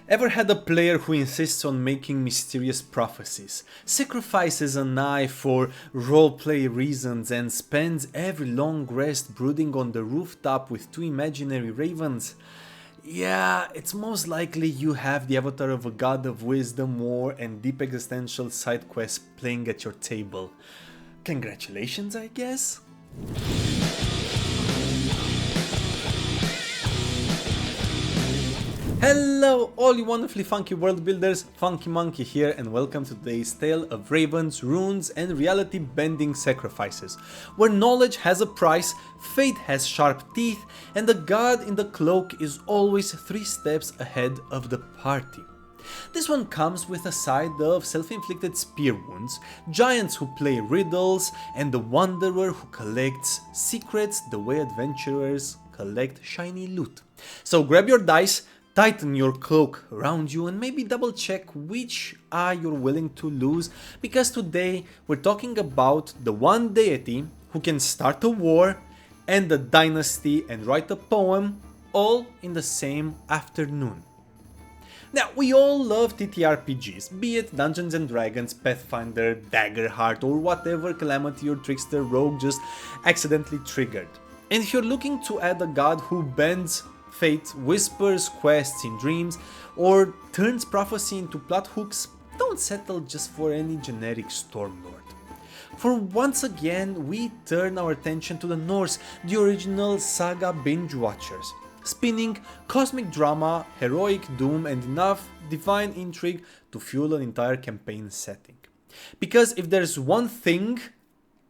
Ever had a player who insists on making mysterious prophecies, sacrifices a knife for roleplay reasons and spends every long rest brooding on the rooftop with two imaginary ravens? Yeah, it's most likely you have the avatar of a god of wisdom, war and deep existential side quests playing at your table. Congratulations, I guess? Hello all you wonderfully funky world builders, Funky Monkey here, and welcome to today's tale of ravens, runes and reality bending sacrifices, where knowledge has a price, fate has sharp teeth, and the god in the cloak is always 3 steps ahead of the party. This one comes with a side of self-inflicted spear wounds, giants who play riddles, and the wanderer who collects secrets the way adventurers collect shiny loot. So grab your dice, tighten your cloak around you and maybe double check which eye you're willing to lose, because today we're talking about the one deity who can start a war, end a dynasty and write a poem all in the same afternoon. Now, we all love TTRPGs, be it Dungeons & Dragons, Pathfinder, Daggerheart or whatever calamity or trickster rogue just accidentally triggered. And if you're looking to add a god who bends fate, whispers quests in dreams, or turns prophecy into plot hooks, don't settle just for any generic Stormlord. For once again, we turn our attention to the Norse, the original saga binge watchers, spinning cosmic drama, heroic doom and enough divine intrigue to fuel an entire campaign setting. Because if there's one thing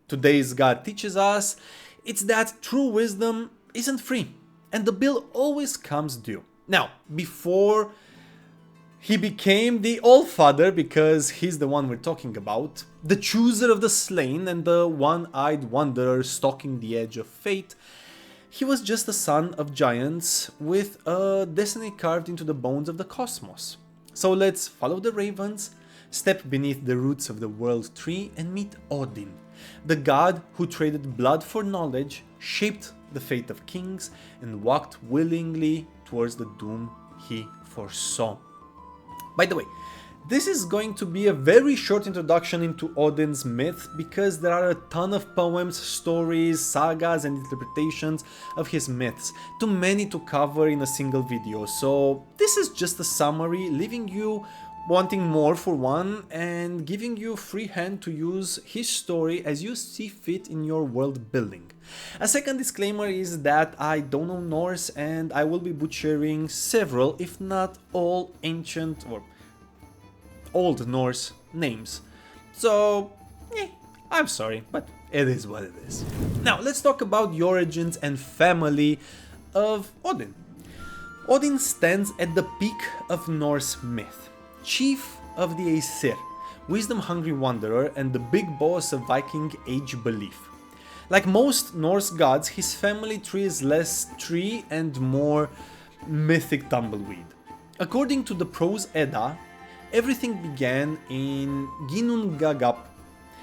today's god teaches us, it's that true wisdom isn't free, and the bill always comes due. Now, before he became the All-Father, because he's the one we're talking about, the chooser of the slain and the one-eyed wanderer stalking the edge of fate, he was just a son of giants with a destiny carved into the bones of the cosmos. So let's follow the ravens, step beneath the roots of the world tree and meet Odin, the god who traded blood for knowledge, shaped the fate of kings, and walked willingly towards the doom he foresaw. By the way, this is going to be a very short introduction into Odin's myth, because there are a ton of poems, stories, sagas and interpretations of his myths, too many to cover in a single video, so this is just a summary, leaving you wanting more for one and giving you free hand to use his story as you see fit in your world building. A second disclaimer is that I don't know Norse and I will be butchering several, if not all, ancient or Old Norse names. So, I'm sorry, but it is what it is. Now, let's talk about the origins and family of Odin. Odin stands at the peak of Norse myth, chief of the Aesir, wisdom-hungry wanderer and the big boss of Viking Age belief. Like most Norse gods, his family tree is less tree and more mythic tumbleweed. According to the Prose Edda, everything began in Ginnungagap,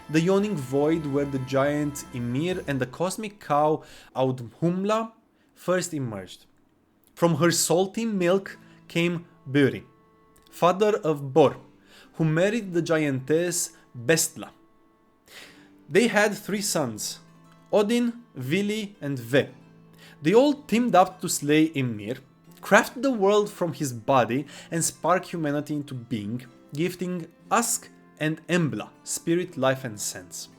the yawning void where the giant Ymir and the cosmic cow Audhumla first emerged. From her salty milk came Buri, father of Bor, who married the giantess Bestla. They had 3 sons, Odin, Vili and Ve. They all teamed up to slay Ymir, craft the world from his body and spark humanity into being, gifting Usk and Embla spirit, life and sense.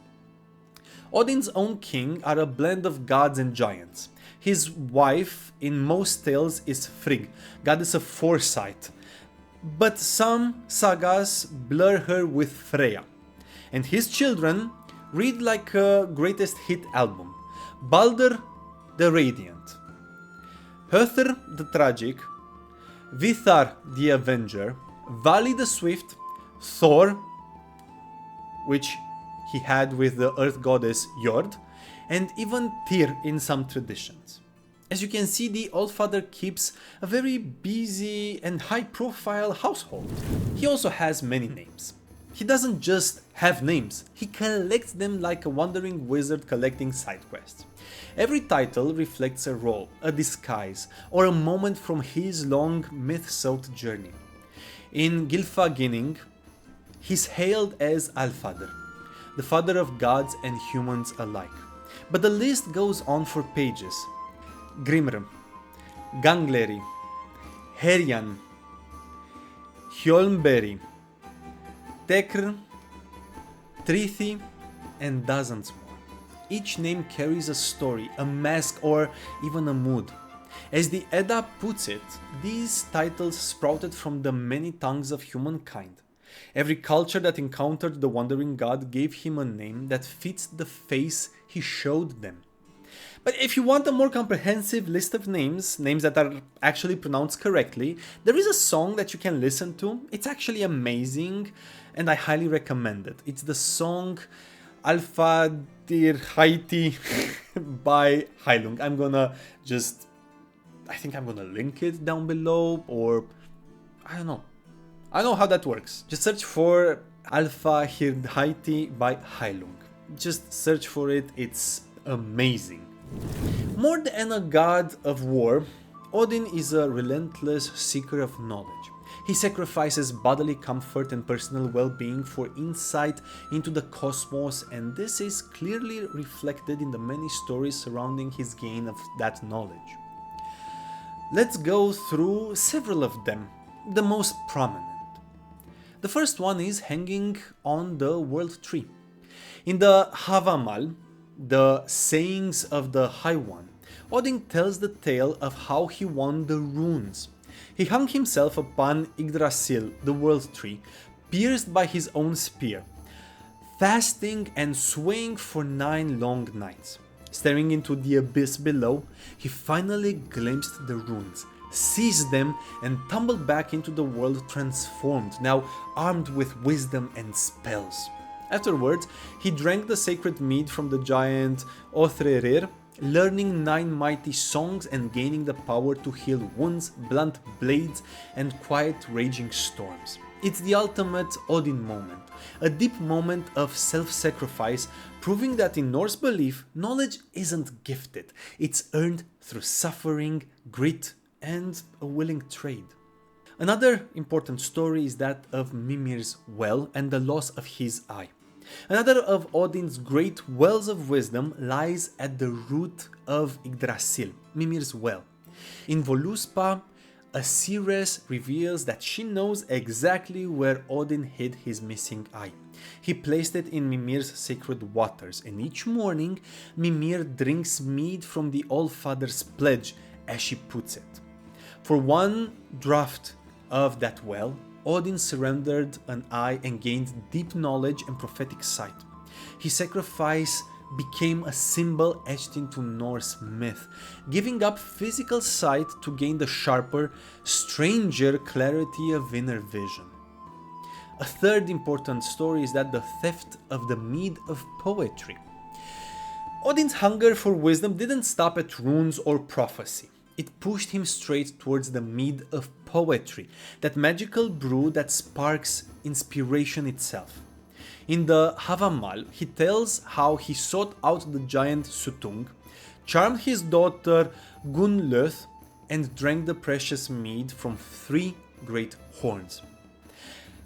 Odin's own king are a blend of gods and giants. His wife in most tales is Frigg, goddess of foresight, but some sagas blur her with Freya. And his children read like a greatest hit album: Baldr the Radiant, Höthr the Tragic, Vithar the Avenger, Vali the Swift, Thor, which he had with the earth goddess Jord, and even Tyr in some traditions. As you can see, the All-Father keeps a very busy and high-profile household. He also has many names. He doesn't just have names, he collects them like a wandering wizard collecting side quests. Every title reflects a role, a disguise, or a moment from his long myth-soaked journey. In Gylfaginning, he's hailed as All-Father, the father of gods and humans alike. But the list goes on for pages. Grimr, Gangleri, Herjan, Hjolmberry, Tekr, Trithi, and dozens more. Each name carries a story, a mask, or even a mood. As the Edda puts it, these titles sprouted from the many tongues of humankind. Every culture that encountered the wandering god gave him a name that fits the face he showed them. But if you want a more comprehensive list of names that are actually pronounced correctly, there is a song that you can listen to. It's actually amazing and I highly recommend it. It's the song All-Father Haiti by Heilung. I think I'm gonna link it down below, or I don't know. I don't know how that works. Just search for All-Father Haiti by Heilung. Just search for it, it's amazing. More than a god of war, Odin is a relentless seeker of knowledge. He sacrifices bodily comfort and personal well-being for insight into the cosmos, and this is clearly reflected in the many stories surrounding his gain of that knowledge. Let's go through several of them, the most prominent. The first one is hanging on the world tree. In the Havamal, the sayings of the High One, Odin tells the tale of how he won the runes. He hung himself upon Yggdrasil, the world tree, pierced by his own spear, fasting and swaying for 9 long nights. Staring into the abyss below, he finally glimpsed the runes, seized them, and tumbled back into the world transformed, now armed with wisdom and spells. Afterwards, he drank the sacred mead from the giant Othrerir, learning 9 mighty songs and gaining the power to heal wounds, blunt blades, and quiet raging storms. It's the ultimate Odin moment, a deep moment of self-sacrifice, proving that in Norse belief, knowledge isn't gifted, it's earned through suffering, grit, and a willing trade. Another important story is that of Mimir's well and the loss of his eye. Another of Odin's great wells of wisdom lies at the root of Yggdrasil, Mimir's well. In Voluspa, Asires reveals that she knows exactly where Odin hid his missing eye. He placed it in Mimir's sacred waters, and each morning Mimir drinks mead from the All-Father's pledge, as she puts it. For 1 draught of that well, Odin surrendered an eye and gained deep knowledge and prophetic sight. His sacrifice became a symbol etched into Norse myth, giving up physical sight to gain the sharper, stranger clarity of inner vision. A third important story is that the theft of the mead of poetry. Odin's hunger for wisdom didn't stop at runes or prophecy. It pushed him straight towards the mead of poetry, that magical brew that sparks inspiration itself. In the Havamal, he tells how he sought out the giant Suttung, charmed his daughter Gunnlöth, and drank the precious mead from 3 great horns.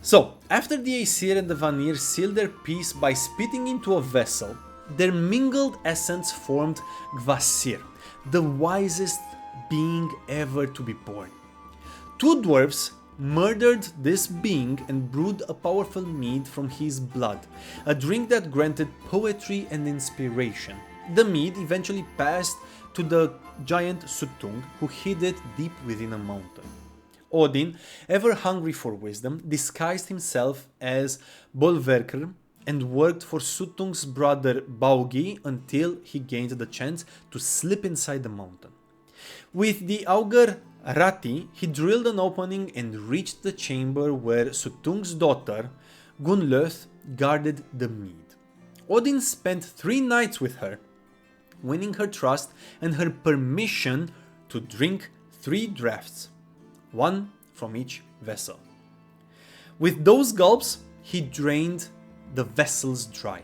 So, after the Aesir and the Vanir sealed their peace by spitting into a vessel, their mingled essence formed Kvasir, the wisest being ever to be born. 2 dwarves murdered this being and brewed a powerful mead from his blood, a drink that granted poetry and inspiration. The mead eventually passed to the giant Suttung, who hid it deep within a mountain. Odin, ever hungry for wisdom, disguised himself as Bolverkr and worked for Suttung's brother Baugi until he gained the chance to slip inside the mountain. With the augur Rati, he drilled an opening and reached the chamber where Suttung's daughter, Gunnlöth, guarded the mead. Odin spent 3 nights with her, winning her trust and her permission to drink 3 draughts, 1 from each vessel. With those gulps, he drained the vessels dry.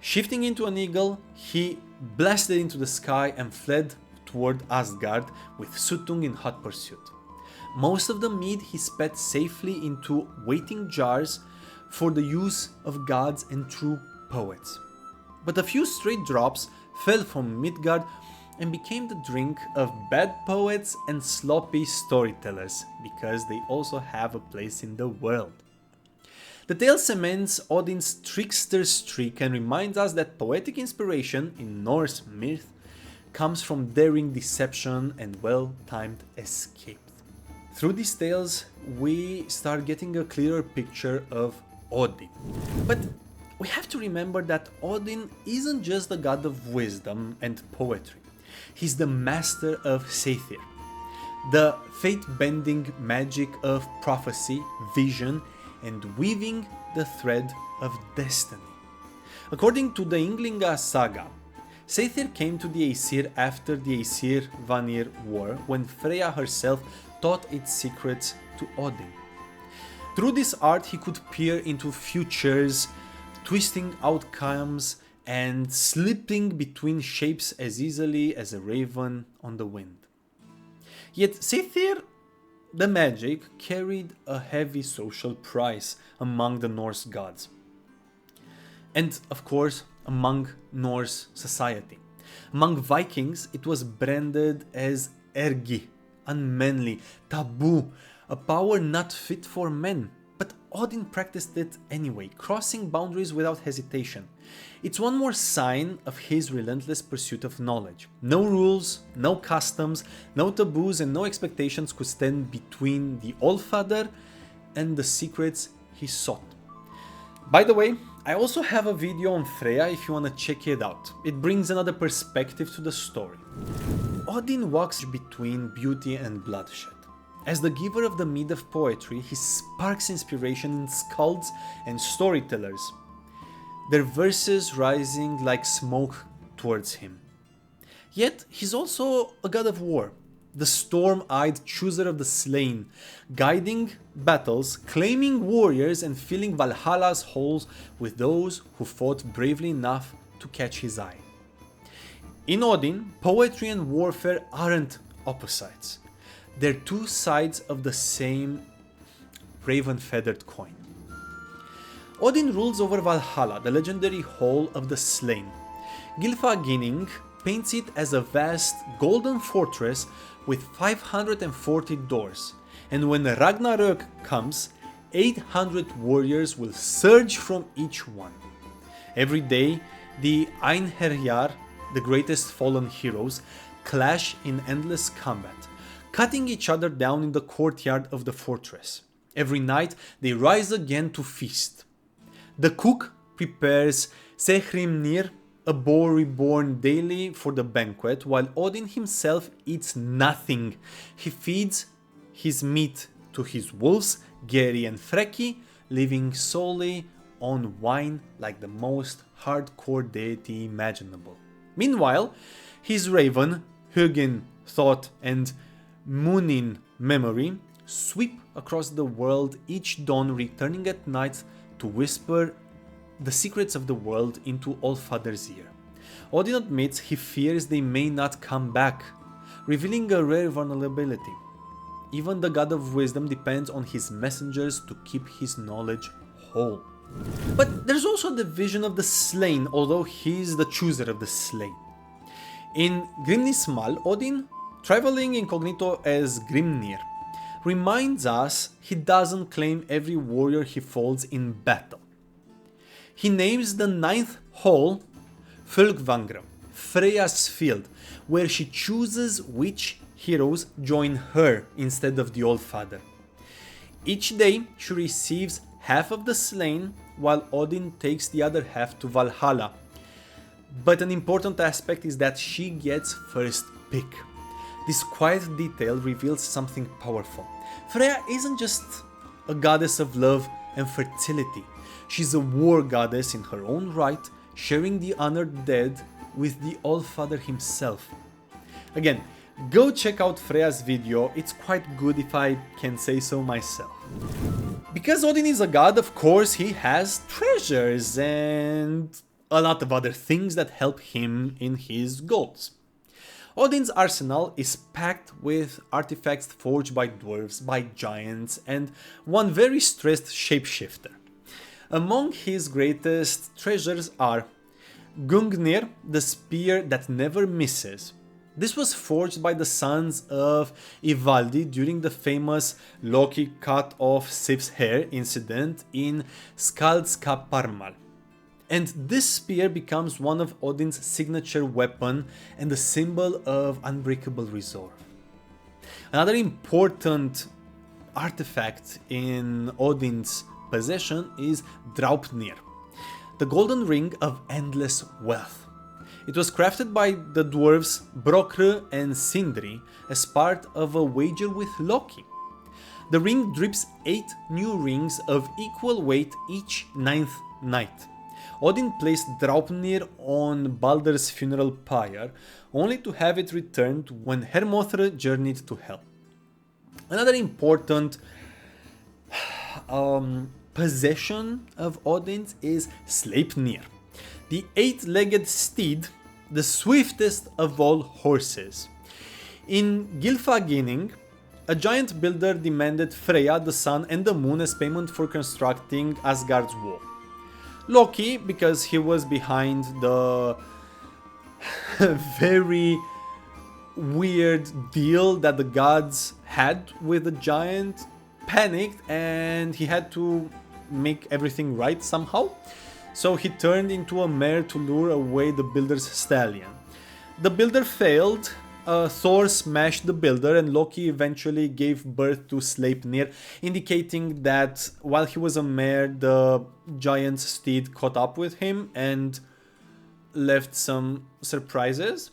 Shifting into an eagle, he blasted into the sky and fled toward Asgard with Suttung in hot pursuit. Most of the mead he spat safely into waiting jars for the use of gods and true poets. But a few stray drops fell from Midgard and became the drink of bad poets and sloppy storytellers, because they also have a place in the world. The tale cements Odin's trickster streak and reminds us that poetic inspiration in Norse myth comes from daring deception and well-timed escape. Through these tales, we start getting a clearer picture of Odin. But we have to remember that Odin isn't just the god of wisdom and poetry. He's the master of Seithir, the fate-bending magic of prophecy, vision, and weaving the thread of destiny. According to the Ynglinga saga, Seithir came to the Aesir after the Aesir-Vanir war, when Freya herself taught its secrets to Odin. Through this art he could peer into futures, twisting outcomes and slipping between shapes as easily as a raven on the wind. Yet Seithir, the magic, carried a heavy social price among the Norse gods. And of course, among Norse society. Among Vikings, it was branded as ergi, unmanly, taboo, a power not fit for men. But Odin practiced it anyway, crossing boundaries without hesitation. It's one more sign of his relentless pursuit of knowledge. No rules, no customs, no taboos, and no expectations could stand between the All-Father and the secrets he sought. By the way, I also have a video on Freya if you want to check it out. It brings another perspective to the story. Odin walks between beauty and bloodshed. As the giver of the mead of poetry, he sparks inspiration in skalds and storytellers, their verses rising like smoke towards him. Yet he's also a god of war, the storm-eyed chooser of the slain, guiding battles, claiming warriors, and filling Valhalla's halls with those who fought bravely enough to catch his eye. In Odin, poetry and warfare aren't opposites. They're two sides of the same raven-feathered coin. Odin rules over Valhalla, the legendary Hall of the Slain. Gylfaginning paints it as a vast golden fortress with 540 doors, and when Ragnarök comes, 800 warriors will surge from each one. Every day, the Einherjar, the greatest fallen heroes, clash in endless combat, cutting each other down in the courtyard of the fortress. Every night they rise again to feast. The cook prepares Sehrimnir, a boar reborn daily, for the banquet, while Odin himself eats nothing. He feeds his meat to his wolves, Geri and Freki, living solely on wine like the most hardcore deity imaginable. Meanwhile, his raven, Hugin, Thought, and Munin, Memory, sweep across the world each dawn, returning at night to whisper the secrets of the world into All-Father's ear. Odin admits he fears they may not come back, revealing a rare vulnerability. Even the god of wisdom depends on his messengers to keep his knowledge whole. But there's also the vision of the slain, although he's the chooser of the slain. In Grimnismal, Odin, traveling incognito as Grimnir, reminds us he doesn't claim every warrior he falls in battle. He names the 9th hall Fölkvangra, Freya's field, where she chooses which heroes join her instead of the All-Father. Each day she receives half of the slain, while Odin takes the other half to Valhalla. But an important aspect is that she gets first pick. This quiet detail reveals something powerful. Freya isn't just a goddess of love and fertility. She's a war goddess in her own right, sharing the honored dead with the All-Father himself. Again, go check out Freya's video, it's quite good if I can say so myself. Because Odin is a god, of course, he has treasures and a lot of other things that help him in his goals. Odin's arsenal is packed with artifacts forged by dwarves, by giants, and one very stressed shapeshifter. Among his greatest treasures are Gungnir, the spear that never misses. This was forged by the sons of Ivaldi during the famous Loki cut off Sif's hair incident in Skaldskaparmal. And this spear becomes one of Odin's signature weapon and a symbol of unbreakable resolve. Another important artifact in Odin's possession is Draupnir, the golden ring of endless wealth. It was crafted by the dwarves Brokr and Sindri as part of a wager with Loki. The ring drips 8 new rings of equal weight each 9th night. Odin placed Draupnir on Baldr's funeral pyre, only to have it returned when Hermothr journeyed to Hel. Another important possession of Odin's is Sleipnir, the 8-legged steed, the swiftest of all horses. In Gylfaginning, a giant builder demanded Freya, the sun and the moon as payment for constructing Asgard's wall. Loki, because he was behind the very weird deal that the gods had with the giant, panicked and he had to make everything right somehow. So he turned into a mare to lure away the builder's stallion. The builder failed, Thor smashed the builder, and Loki eventually gave birth to Sleipnir, indicating that while he was a mare, the giant's steed caught up with him and left some surprises.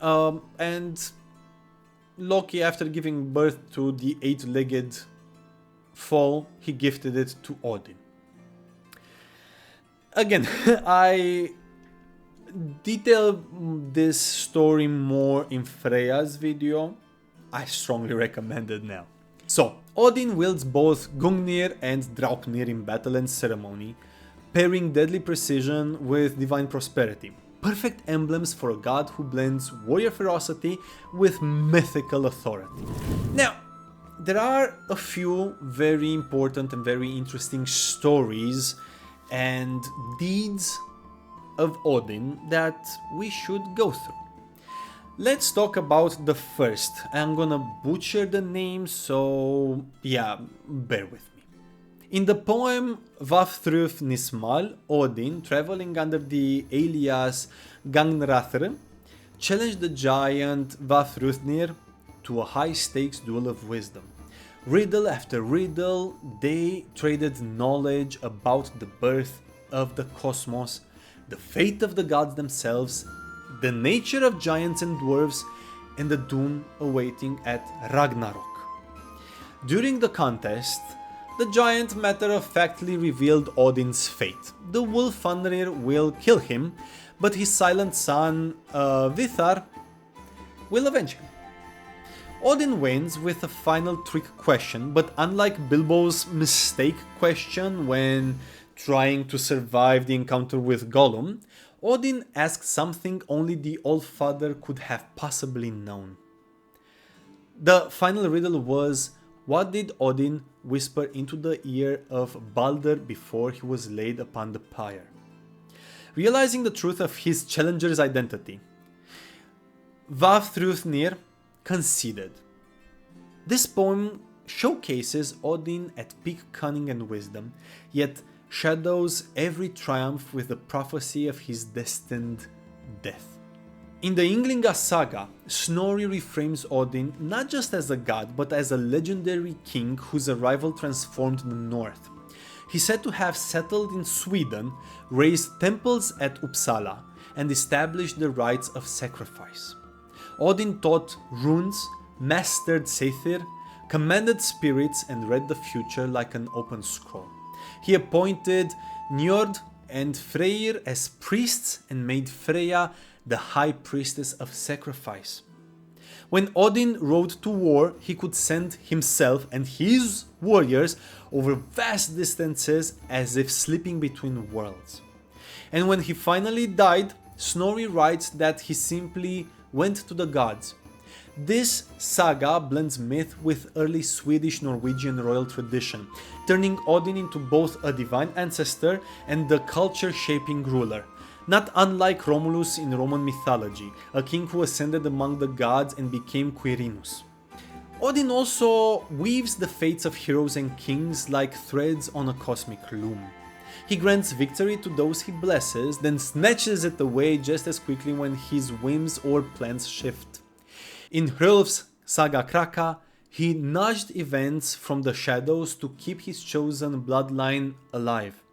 And Loki, after giving birth to the 8-legged foal, he gifted it to Odin. Again, I detail this story more in Freya's video. I strongly recommend it now. So, Odin wields both Gungnir and Draupnir in battle and ceremony, pairing deadly precision with divine prosperity. Perfect emblems for a god who blends warrior ferocity with mythical authority. Now, there are a few very important and very interesting stories and deeds of Odin that we should go through. Let's talk about the first. I'm gonna butcher the name, so yeah, bear with me. In the poem Vafthruf Nismal, Odin, traveling under the alias Gangnrathr, challenged the giant Vafthrufnir to a high-stakes duel of wisdom. Riddle after riddle, they traded knowledge about the birth of the cosmos, the fate of the gods themselves, the nature of giants and dwarves, and the doom awaiting at Ragnarok. During the contest, the giant matter-of-factly revealed Odin's fate. The Wolfandrir will kill him, but his silent son, Vithar, will avenge him. Odin wins with a final trick question, but unlike Bilbo's mistake question when trying to survive the encounter with Gollum, Odin asks something only the All-Father could have possibly known. The final riddle was, what did Odin whisper into the ear of Baldr before he was laid upon the pyre? Realizing the truth of his challenger's identity, Vafthrufnir conceded. This poem showcases Odin at peak cunning and wisdom, yet shadows every triumph with the prophecy of his destined death. In the Ynglinga saga, Snorri reframes Odin not just as a god, but as a legendary king whose arrival transformed the north. He's said to have settled in Sweden, raised temples at Uppsala, and established the rites of sacrifice. Odin taught runes, mastered Seithir, commanded spirits, and read the future like an open scroll. He appointed Njord and Freyr as priests and made Freya the high priestess of sacrifice. When Odin rode to war, he could send himself and his warriors over vast distances as if slipping between worlds. And when he finally died, Snorri writes that he simply went to the gods. This saga blends myth with early Swedish Norwegian royal tradition, turning Odin into both a divine ancestor and the culture-shaping ruler. Not unlike Romulus in Roman mythology, a king who ascended among the gods and became Quirinus. Odin also weaves the fates of heroes and kings like threads on a cosmic loom. He grants victory to those he blesses, then snatches it away just as quickly when his whims or plans shift. In Hrolf's saga Kraka, he nudged events from the shadows to keep his chosen bloodline alive.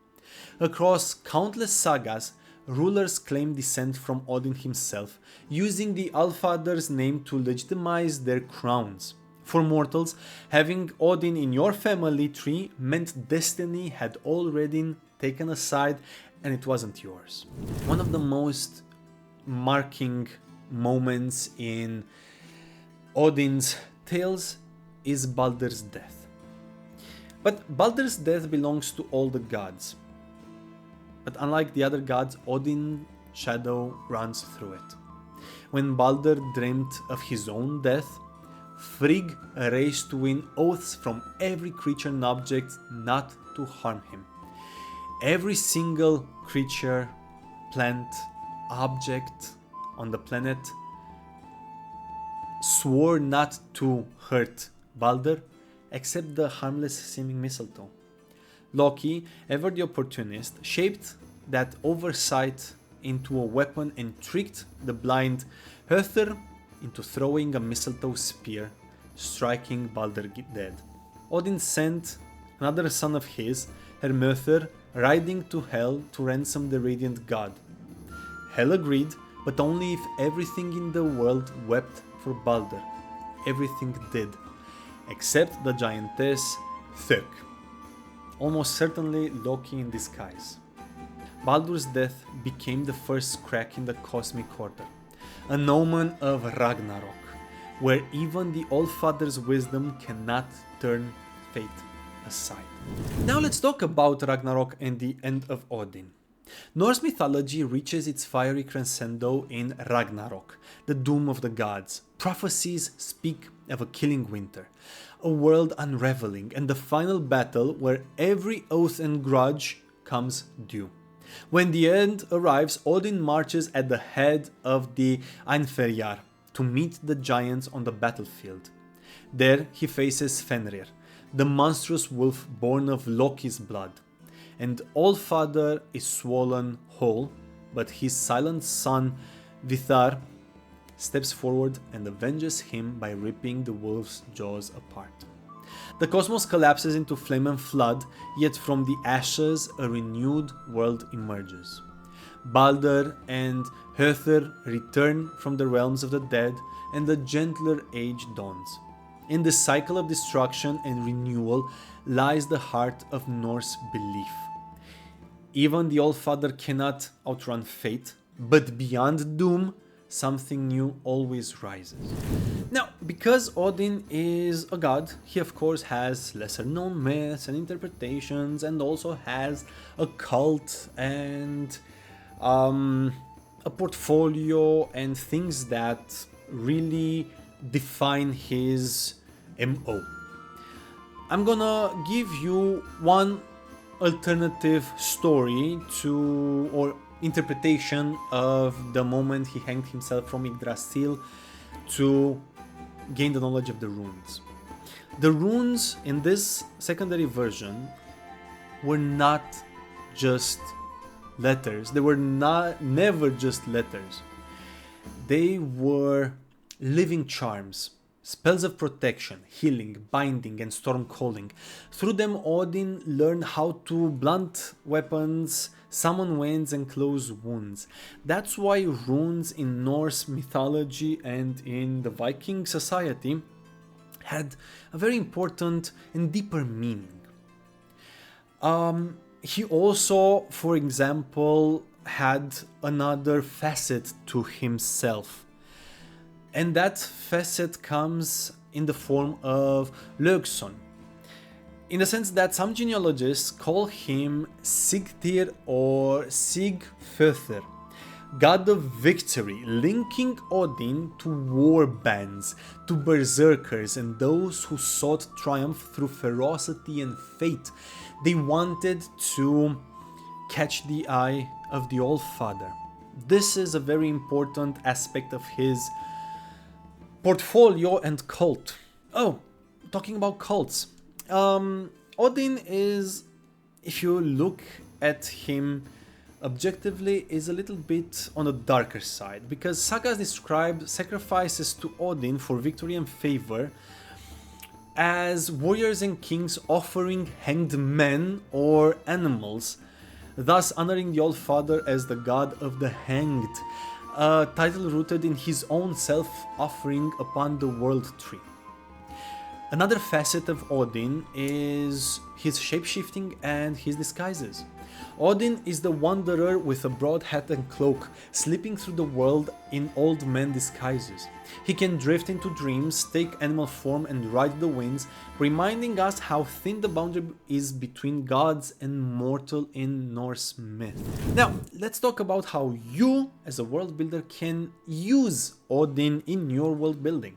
Across countless sagas, rulers claim descent from Odin himself, using the All-Father's name to legitimize their crowns. For mortals, having Odin in your family tree meant destiny had already taken a side and it wasn't yours. One of the most marking moments in Odin's tales is Baldr's death. But Baldr's death belongs to all the gods. But unlike the other gods, Odin's shadow runs through it. When Baldr dreamt of his own death, Frigg arranged to win oaths from every creature and object not to harm him. Every single creature, plant, object on the planet swore not to hurt Baldr, except the harmless seeming mistletoe. Loki, ever the opportunist, shaped that oversight into a weapon and tricked the blind Höthr into throwing a mistletoe spear, striking Baldr dead. Odin sent another son of his, Hermöthr, riding to Hel to ransom the radiant god. Hel agreed, but only if everything in the world wept for Baldr. Everything did, except the giantess Thök. Almost certainly Loki in disguise. Baldr's death became the first crack in the cosmic order, an omen of Ragnarok, where even the All-Father's wisdom cannot turn fate aside. Now let's talk about Ragnarok and the end of Odin. Norse mythology reaches its fiery crescendo in Ragnarok, the doom of the gods. Prophecies speak of a killing winter, a world unraveling, and the final battle where every oath and grudge comes due. When the end arrives, Odin marches at the head of the Einherjar to meet the giants on the battlefield. There he faces Fenrir, the monstrous wolf born of Loki's blood. And All-Father is swollen whole, but his silent son Vithar steps forward and avenges him by ripping the wolf's jaws apart. The cosmos collapses into flame and flood, yet from the ashes a renewed world emerges. Baldr and Höthr return from the realms of the dead, and a gentler age dawns. In this cycle of destruction and renewal lies the heart of Norse belief. Even the All-Father cannot outrun fate, but beyond doom, something new always rises. Now, because Odin is a god, he of course has lesser known myths and interpretations, and also has a cult and a portfolio and things that really define his MO. I'm gonna give you one alternative story to, or interpretation of the moment he hanged himself from Yggdrasil to gain the knowledge of the runes. The runes in this secondary version were not just letters. They were never just letters. They were living charms, spells of protection, healing, binding, and storm calling. Through them, Odin learned how to blunt weapons, summon winds, and close wounds. That's why runes in Norse mythology and in the Viking society had a very important and deeper meaning. He also, for example, had another facet to himself. And that facet comes in the form of Lögson, in the sense that some genealogists call him Sigtyr or Sigföthr, god of victory, linking Odin to war bands, to berserkers and those who sought triumph through ferocity and fate. They wanted to catch the eye of the All-Father. This is a very important aspect of his portfolio and cult. Oh, talking about cults. Odin is, if you look at him objectively, is a little bit on the darker side, because sagas describe sacrifices to Odin for victory and favor as warriors and kings offering hanged men or animals, thus honoring the All-Father as the god of the hanged, a title rooted in his own self-offering upon the world tree. Another facet of Odin is his shapeshifting and his disguises. Odin is the wanderer with a broad hat and cloak, slipping through the world in old man disguises. He can drift into dreams, take animal form and ride the winds, reminding us how thin the boundary is between gods and mortal in Norse myth. Now, let's talk about how you, as a world builder, can use Odin in your world building.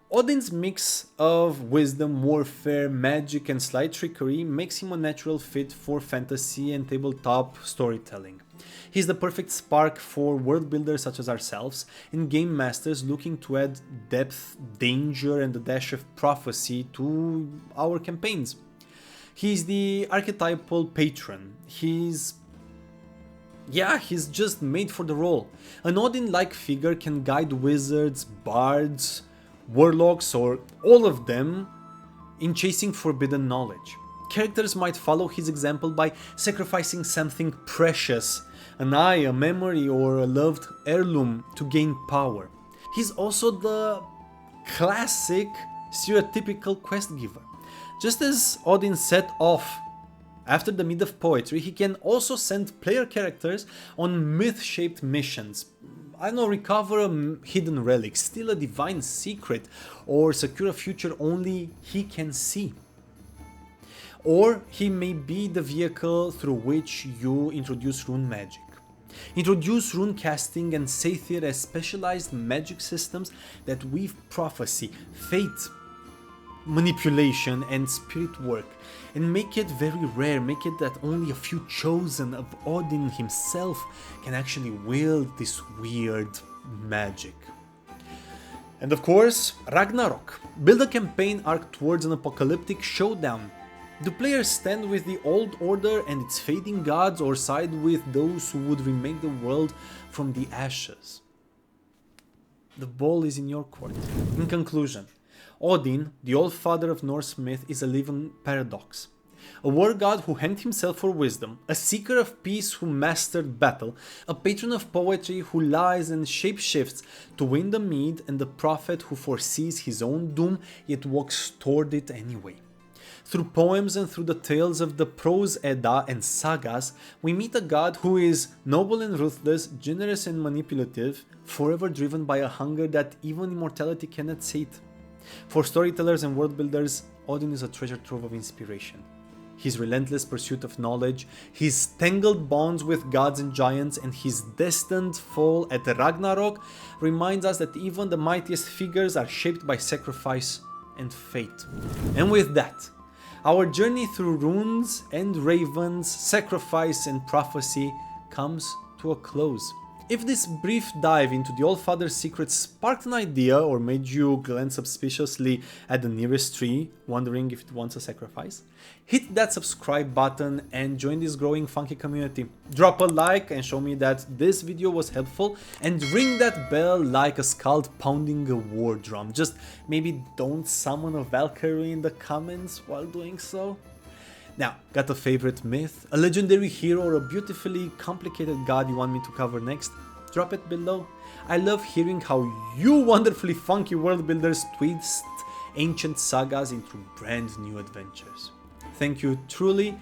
Odin's mix of wisdom, warfare, magic and slight trickery makes him a natural fit for fantasy and tabletop storytelling. He's the perfect spark for world builders such as ourselves and game masters looking to add depth, danger and a dash of prophecy to our campaigns. He's the archetypal patron. He's just made for the role. An Odin-like figure can guide wizards, bards, warlocks or all of them in chasing forbidden knowledge. Characters might follow his example by sacrificing something precious, an eye, a memory or a loved heirloom to gain power. He's also the classic stereotypical quest giver. Just as Odin set off after the myth of poetry, he can also send player characters on myth-shaped missions. I don't know, recover a hidden relic, steal a divine secret, or secure a future only he can see. Or he may be the vehicle through which you introduce rune magic. Introduce rune casting and Satyr as specialized magic systems that weave prophecy, fate, manipulation and spirit work, and make it very rare, make it that only a few chosen of Odin himself can actually wield this weird magic. And of course, Ragnarok. Build a campaign arc towards an apocalyptic showdown. Do players stand with the old order and its fading gods, or side with those who would remake the world from the ashes? The ball is in your court. In conclusion, Odin, the All-Father of Norse myth, is a living paradox. A war god who hanged himself for wisdom, a seeker of peace who mastered battle, a patron of poetry who lies and shapeshifts to win the mead, and a prophet who foresees his own doom yet walks toward it anyway. Through poems and through the tales of the prose Edda and sagas, we meet a god who is noble and ruthless, generous and manipulative, forever driven by a hunger that even immortality cannot sate. For storytellers and world builders, Odin is a treasure trove of inspiration. His relentless pursuit of knowledge, his tangled bonds with gods and giants, and his destined fall at Ragnarok reminds us that even the mightiest figures are shaped by sacrifice and fate. And with that, our journey through runes and ravens, sacrifice and prophecy comes to a close. If this brief dive into the All-Father's secrets sparked an idea or made you glance suspiciously at the nearest tree, wondering if it wants a sacrifice, hit that subscribe button and join this growing funky community. Drop a like and show me that this video was helpful, and ring that bell like a skald pounding a war drum. Just maybe don't summon a Valkyrie in the comments while doing so. Now, got a favorite myth, a legendary hero, or a beautifully complicated god you want me to cover next? Drop it below. I love hearing how you wonderfully funky world builders twist ancient sagas into brand new adventures. Thank you truly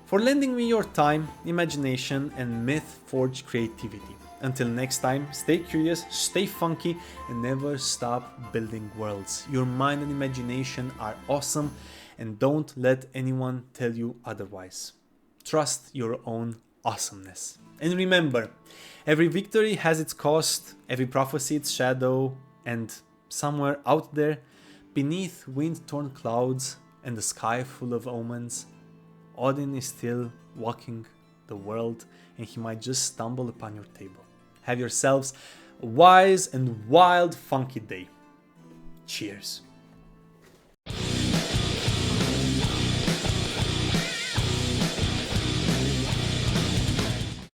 for lending me your time, imagination and myth-forged creativity. Until next time, stay curious, stay funky, and never stop building worlds. Your mind and imagination are awesome, and don't let anyone tell you otherwise. Trust your own awesomeness. And remember, every victory has its cost, every prophecy its shadow, and somewhere out there, beneath wind-torn clouds and the sky full of omens, Odin is still walking the world, and he might just stumble upon your table. Have yourselves a wise and wild funky day. Cheers.